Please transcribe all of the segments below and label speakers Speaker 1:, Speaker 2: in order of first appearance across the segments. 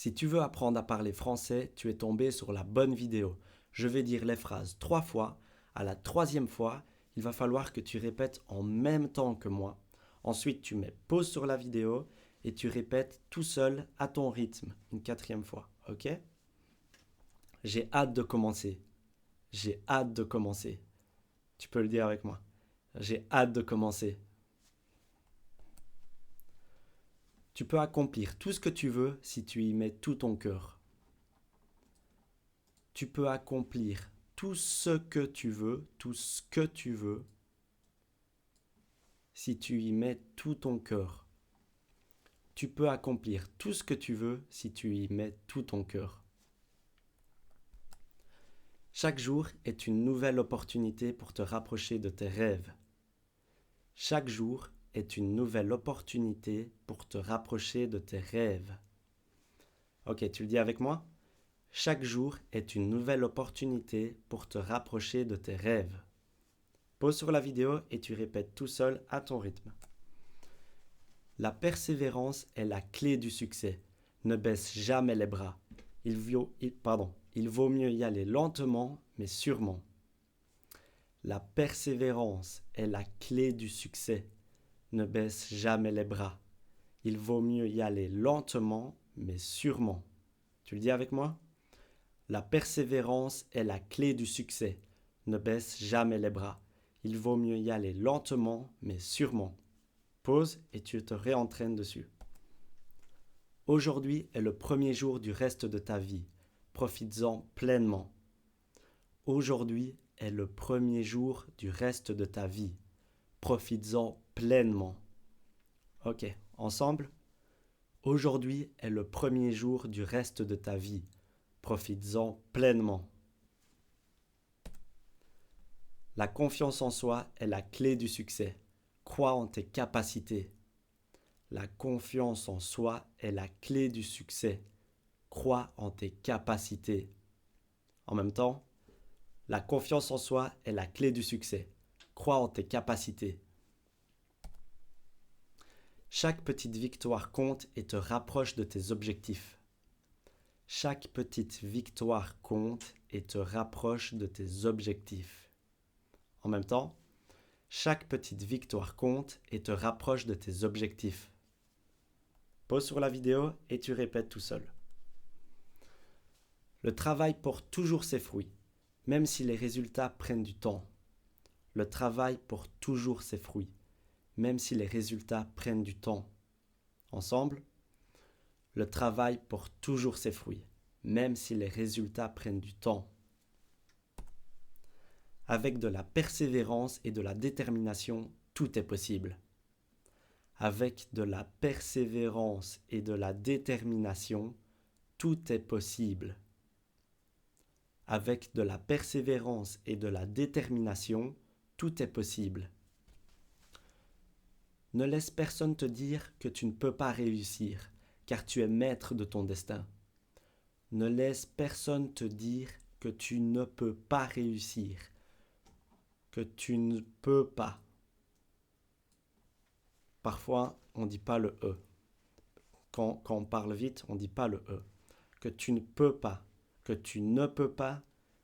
Speaker 1: Si tu veux apprendre à parler français, tu es tombé sur la bonne vidéo. Je vais dire les phrases 3 fois. À la troisième fois, il va falloir que tu répètes en même temps que moi. Ensuite, tu mets pause sur la vidéo et tu répètes tout seul à ton rythme une quatrième fois. Ok? J'ai hâte de commencer. J'ai hâte de commencer. Tu peux le dire avec moi. J'ai hâte de commencer. Tu peux accomplir tout ce que tu veux si tu y mets tout ton cœur. Tu peux accomplir tout ce que tu veux, si tu y mets tout ton cœur. Tu peux accomplir tout ce que tu veux si tu y mets tout ton cœur. Chaque jour est une nouvelle opportunité pour te rapprocher de tes rêves. Chaque jour est une nouvelle opportunité pour te rapprocher de tes rêves. Ok, tu le dis avec moi? Chaque jour est une nouvelle opportunité pour te rapprocher de tes rêves. Pause sur la vidéo et tu répètes tout seul à ton rythme. La persévérance est la clé du succès. Ne baisse jamais les bras. Il vaut mieux y aller lentement, mais sûrement. La persévérance est la clé du succès. Ne baisse jamais les bras. Il vaut mieux y aller lentement, mais sûrement. Tu le dis avec moi? La persévérance est la clé du succès. Ne baisse jamais les bras. Il vaut mieux y aller lentement, mais sûrement. Pause et tu te réentraînes dessus. Aujourd'hui est le premier jour du reste de ta vie. Profites-en pleinement. Aujourd'hui est le premier jour du reste de ta vie. Profites-en pleinement. Ok, ensemble? Aujourd'hui est le premier jour du reste de ta vie. Profites-en pleinement. La confiance en soi est la clé du succès. Crois en tes capacités. La confiance en soi est la clé du succès. Crois en tes capacités. En même temps, la confiance en soi est la clé du succès. Crois en tes capacités. Chaque petite victoire compte et te rapproche de tes objectifs. Chaque petite victoire compte et te rapproche de tes objectifs. En même temps, chaque petite victoire compte et te rapproche de tes objectifs. Pause sur la vidéo et tu répètes tout seul. Le travail porte toujours ses fruits, même si les résultats prennent du temps. Le travail porte toujours ses fruits, même si les résultats prennent du temps. Ensemble, le travail porte toujours ses fruits, même si les résultats prennent du temps. Avec de la persévérance et de la détermination, tout est possible. Avec de la persévérance et de la détermination, tout est possible. Avec de la persévérance et de la détermination, tout est possible. Ne laisse personne te dire que tu ne peux pas réussir, car tu es maître de ton destin. Ne laisse personne te dire que tu ne peux pas réussir, que tu ne peux pas. Parfois, on ne dit pas le E. Quand on parle vite, on ne dit pas le E. Que tu ne peux pas, que tu ne peux pas,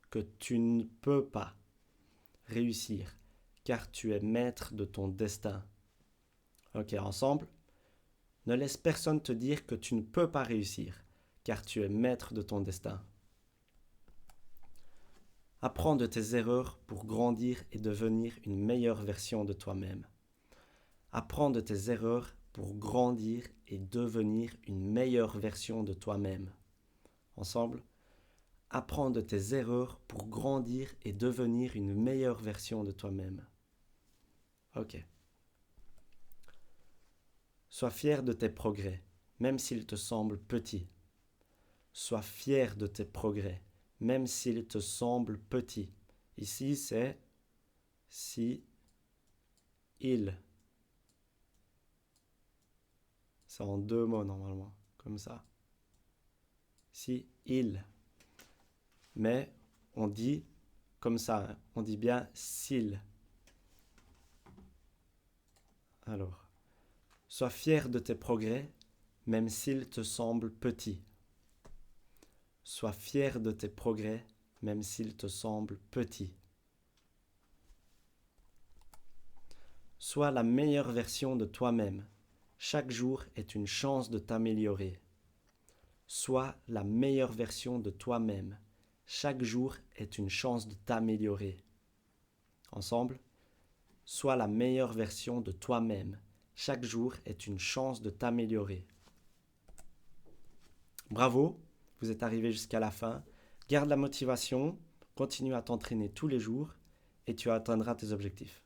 Speaker 1: que tu ne peux pas réussir, car tu es maître de ton destin. Ok, ensemble. Ne laisse personne te dire que tu ne peux pas réussir, car tu es maître de ton destin. Apprends de tes erreurs pour grandir et devenir une meilleure version de toi-même. Apprends de tes erreurs pour grandir et devenir une meilleure version de toi-même. Ensemble, apprends de tes erreurs pour grandir et devenir une meilleure version de toi-même. Ok. Sois fier de tes progrès, même s'ils te semblent petits. Sois fier de tes progrès, même s'ils te semblent petits. Ici, c'est si, il. C'est en 2 mots normalement, comme ça. Si, il. Mais on dit comme ça, hein. On dit bien s'il. Alors, sois fier de tes progrès, même s'ils te semblent petits. Sois fier de tes progrès, même s'ils te semblent petits. Sois la meilleure version de toi-même. Chaque jour est une chance de t'améliorer. Sois la meilleure version de toi-même. Chaque jour est une chance de t'améliorer. Ensemble, sois la meilleure version de toi-même. Chaque jour est une chance de t'améliorer. Bravo, vous êtes arrivé jusqu'à la fin. Garde la motivation, continue à t'entraîner tous les jours et tu atteindras tes objectifs.